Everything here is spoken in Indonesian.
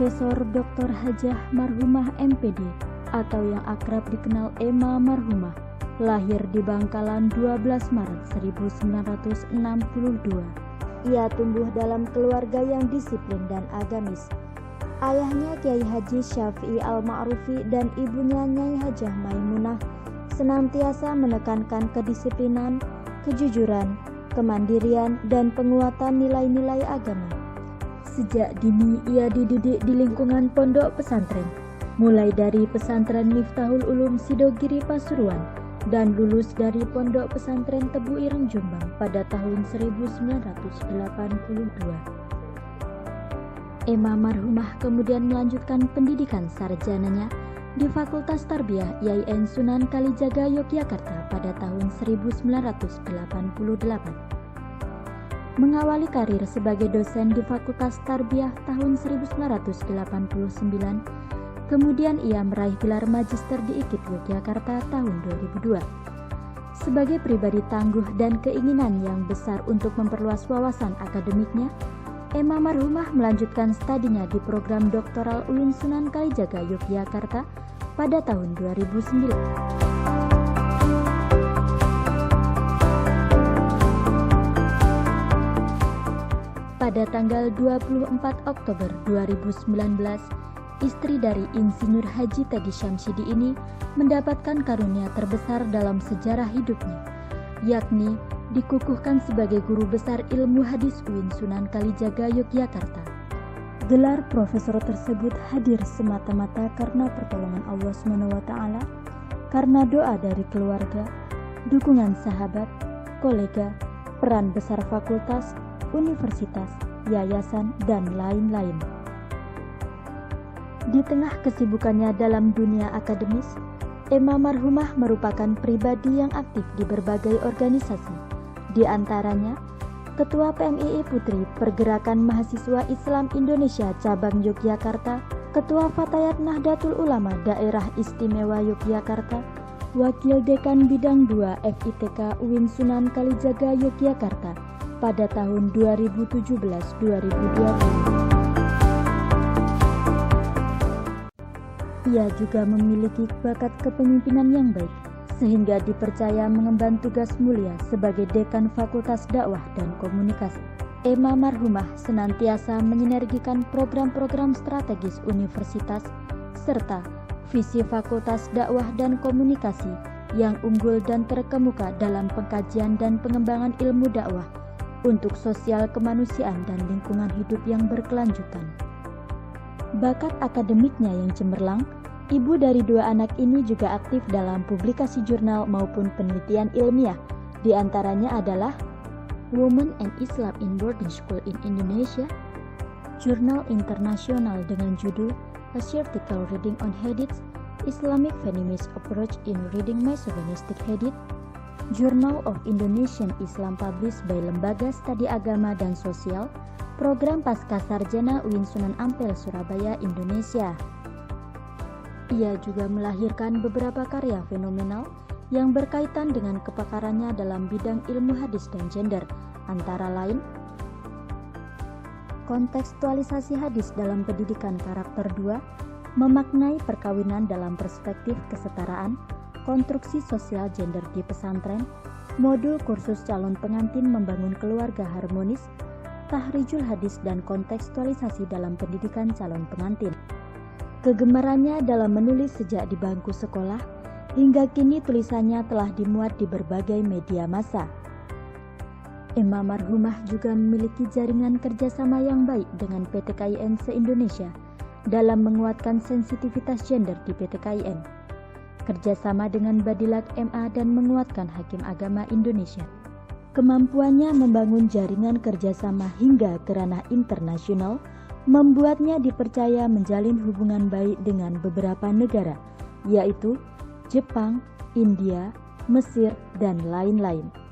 Profesor Dr. Hajah Marhumah MPD atau yang akrab dikenal Ema Marhumah, lahir di Bangkalan 12 Maret 1962. Ia tumbuh dalam keluarga yang disiplin dan agamis. Ayahnya Kiai Haji Syafi'i Al-Ma'rufi dan ibunya Nyai Hajah Maimunah senantiasa menekankan kedisiplinan, kejujuran, kemandirian, dan penguatan nilai-nilai agama. Sejak dini ia dididik di lingkungan pondok pesantren, mulai dari pesantren Miftahul Ulum Sidogiri Pasuruan dan lulus dari pondok pesantren Tebu Ireng Jombang pada tahun 1982. Ema Marhumah kemudian melanjutkan pendidikan sarjananya di Fakultas Tarbiyah IAIN Sunan Kalijaga Yogyakarta pada tahun 1988. Mengawali karir sebagai dosen di Fakultas Tarbiyah tahun 1989, kemudian ia meraih gelar magister di IKIP Yogyakarta tahun 2002. Sebagai pribadi tangguh dan keinginan yang besar untuk memperluas wawasan akademiknya, Ema Marhumah melanjutkan studinya di program doktoral UIN Sunan Kalijaga Yogyakarta pada tahun 2009. Pada tanggal 24 Oktober 2019, istri dari Insinyur Haji Tedi Syamsidi ini mendapatkan karunia terbesar dalam sejarah hidupnya, yakni dikukuhkan sebagai guru besar ilmu hadis UIN Sunan Kalijaga Yogyakarta. Gelar profesor tersebut hadir semata-mata karena pertolongan Allah SWT, karena doa dari keluarga, dukungan sahabat, kolega, peran besar fakultas, universitas, yayasan, dan lain-lain. Di tengah kesibukannya dalam dunia akademis, Ema Marhumah merupakan pribadi yang aktif di berbagai organisasi, di antaranya Ketua PMII Putri Pergerakan Mahasiswa Islam Indonesia Cabang Yogyakarta, Ketua Fatayat Nahdlatul Ulama Daerah Istimewa Yogyakarta, Wakil Dekan Bidang 2 FITK UIN Sunan Kalijaga Yogyakarta pada tahun 2017-2020. Ia juga memiliki bakat kepemimpinan yang baik, sehingga dipercaya mengemban tugas mulia sebagai Dekan Fakultas Dakwah dan Komunikasi. Ema Marhumah senantiasa menyinergikan program-program strategis universitas serta visi Fakultas Dakwah dan Komunikasi yang unggul dan terkemuka dalam pengkajian dan pengembangan ilmu dakwah untuk sosial kemanusiaan dan lingkungan hidup yang berkelanjutan. Bakat akademiknya yang cemerlang, ibu dari dua anak ini juga aktif dalam publikasi jurnal maupun penelitian ilmiah. Di antaranya adalah Women and Islam in Boarding School in Indonesia, jurnal internasional dengan judul A Theoretical Reading on Hadith, Islamic Feminist Approach in Reading Misogynistic Hadith, Journal of Indonesian Islam published by Lembaga Studi Agama dan Sosial, Program Pasca Sarjana UIN Sunan Ampel Surabaya, Indonesia. Ia juga melahirkan beberapa karya fenomenal yang berkaitan dengan kepakarannya dalam bidang ilmu hadis dan gender, antara lain kontekstualisasi hadis dalam pendidikan karakter 2, memaknai perkawinan dalam perspektif kesetaraan, konstruksi sosial gender di pesantren, modul kursus calon pengantin membangun keluarga harmonis, tahrijul hadis dan kontekstualisasi dalam pendidikan calon pengantin. Kegemarannya dalam menulis sejak di bangku sekolah, hingga kini tulisannya telah dimuat di berbagai media massa. Ema Marhumah juga memiliki jaringan kerjasama yang baik dengan PT KIN se-Indonesia dalam menguatkan sensitivitas gender di PT KIN, kerjasama dengan Badilat MA dan menguatkan Hakim Agama Indonesia. Kemampuannya membangun jaringan kerjasama hingga ke ranah internasional membuatnya dipercaya menjalin hubungan baik dengan beberapa negara, yaitu Jepang, India, Mesir, dan lain-lain.